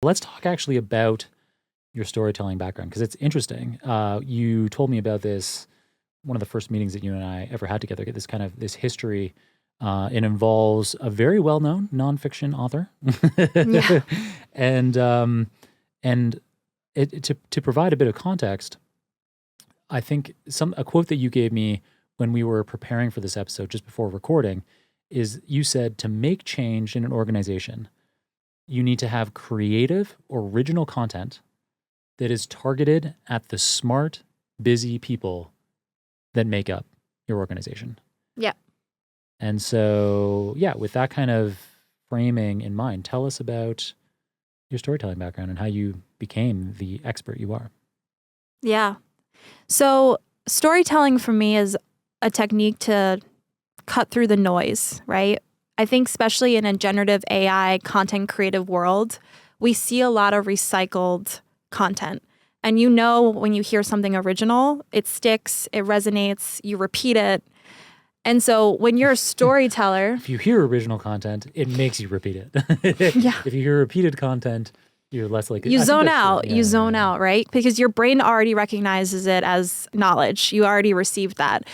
Let's talk actually about your storytelling background because it's interesting. You told me about this, one of the first meetings that you and I ever had together, get this history. It involves a very well-known nonfiction author. Yeah. and to provide a bit of context, I think a quote that you gave me when we were preparing for this episode just before recording is you said to make change in an organization, you need to have creative, original content that is targeted at the smart, busy people that make up your organization. Yeah. And so, yeah, with that kind of framing in mind, tell us about your storytelling background and how you became the expert you are. Yeah. So storytelling for me is a technique to cut through the noise, right? I think especially in a generative AI content creative world, we see a lot of recycled content. And you know when you hear something original, it sticks, it resonates, you repeat it. And so when you're a storyteller... If you hear original content, it makes you repeat it. Yeah. If you hear repeated content, you're less likely... You zone out. You zone out, right? Because your brain already recognizes it as knowledge. You already received that.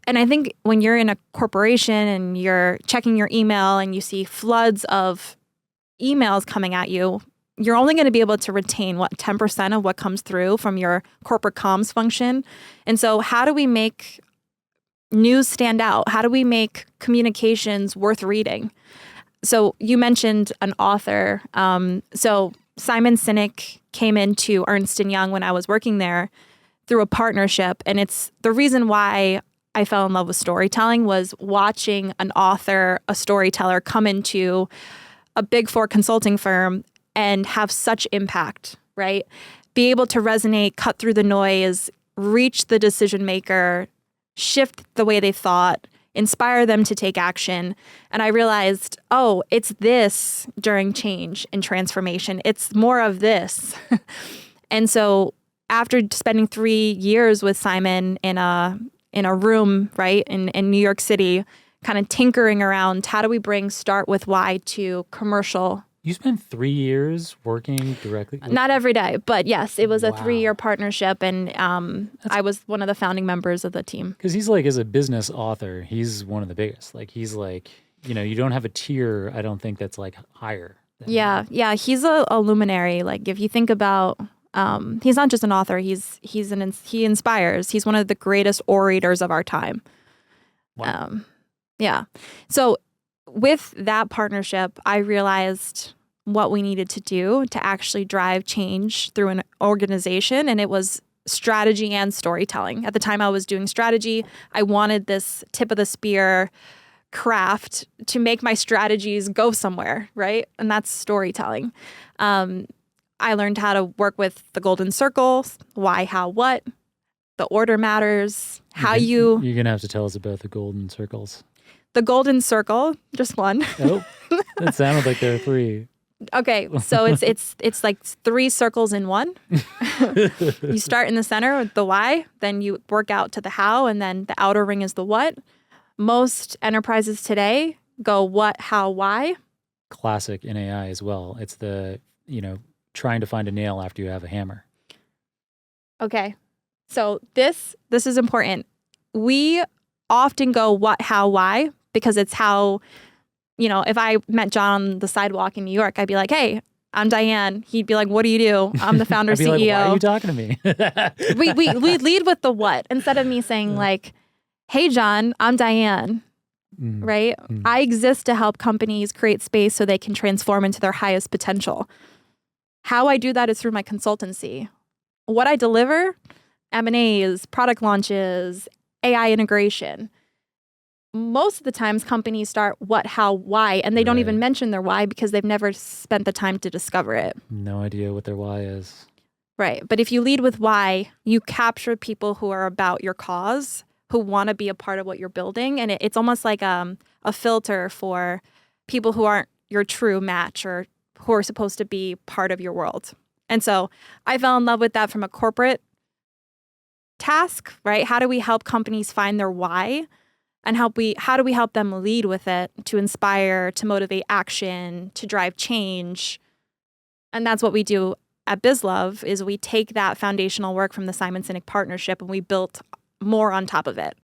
And I think when you're in a corporation and you're checking your email and you see floods of emails coming at you, you're only going to be able to retain, 10% of what comes through from your corporate comms function. And so how do we make news stand out? How do we make communications worth reading? So you mentioned an author. So Simon Sinek came into Ernst Young when I was working there through a partnership. And it's the reason why I fell in love with storytelling was watching an author, a storyteller come into a Big Four consulting firm and have such impact, right? Be able to resonate, cut through the noise, reach the decision maker, shift the way they thought, inspire them to take action. And I realized, oh, it's this during change and transformation. It's more of this. And so after spending 3 years with Simon in a room, right, in New York City, kind of tinkering around, how do we bring Start With Why to commercial? You spent 3 years working directly? Not every day, but yes, it was a 3-year partnership, and I was one of the founding members of the team. Because he's like, as a business author, he's one of the biggest. Like, he's like, you don't have a tier, I don't think, that's like higher. Yeah, he's a luminary. Like, if you think about, he's not just an author, he inspires. He's one of the greatest orators of our time. Wow. Yeah. So with that partnership, I realized what we needed to do to actually drive change through an organization. And it was strategy and storytelling. At the time I was doing strategy, I wanted this tip of the spear craft to make my strategies go somewhere, right? And that's storytelling. I learned how to work with the golden circles, why, how, what, the order matters, You're going to have to tell us about the golden circles. The golden circle, just one. Oh, that sounded like there are 3. Okay, so it's like 3 circles in one. You start in the center with the why, then you work out to the how, and then the outer ring is the what. Most enterprises today go what, how, why. Classic in AI as well. It's the, trying to find a nail after you have a hammer. Okay, so this is important. We often go what, how, why, because it's how... if I met John on the sidewalk in New York, I'd be like, hey, I'm Diane. He'd be like, what do you do? I'm the founder I'd be CEO. Like, why are you talking to me? we lead with the what instead of me saying like, hey, John, I'm Diane, right? I exist to help companies create space so they can transform into their highest potential. How I do that is through my consultancy. What I deliver, M&As, product launches, AI integration. Most of the times companies start what, how, why, and they don't even mention their why because they've never spent the time to discover it. No idea what their why is. Right. But if you lead with why, you capture people who are about your cause, who want to be a part of what you're building. And it's almost like a filter for people who aren't your true match or who are supposed to be part of your world. And so I fell in love with that from a corporate task, right? How do we help companies find their why? And how do we help them lead with it to inspire, to motivate action, to drive change? And that's what we do at BizLove is we take that foundational work from the Simon Sinek partnership and we built more on top of it.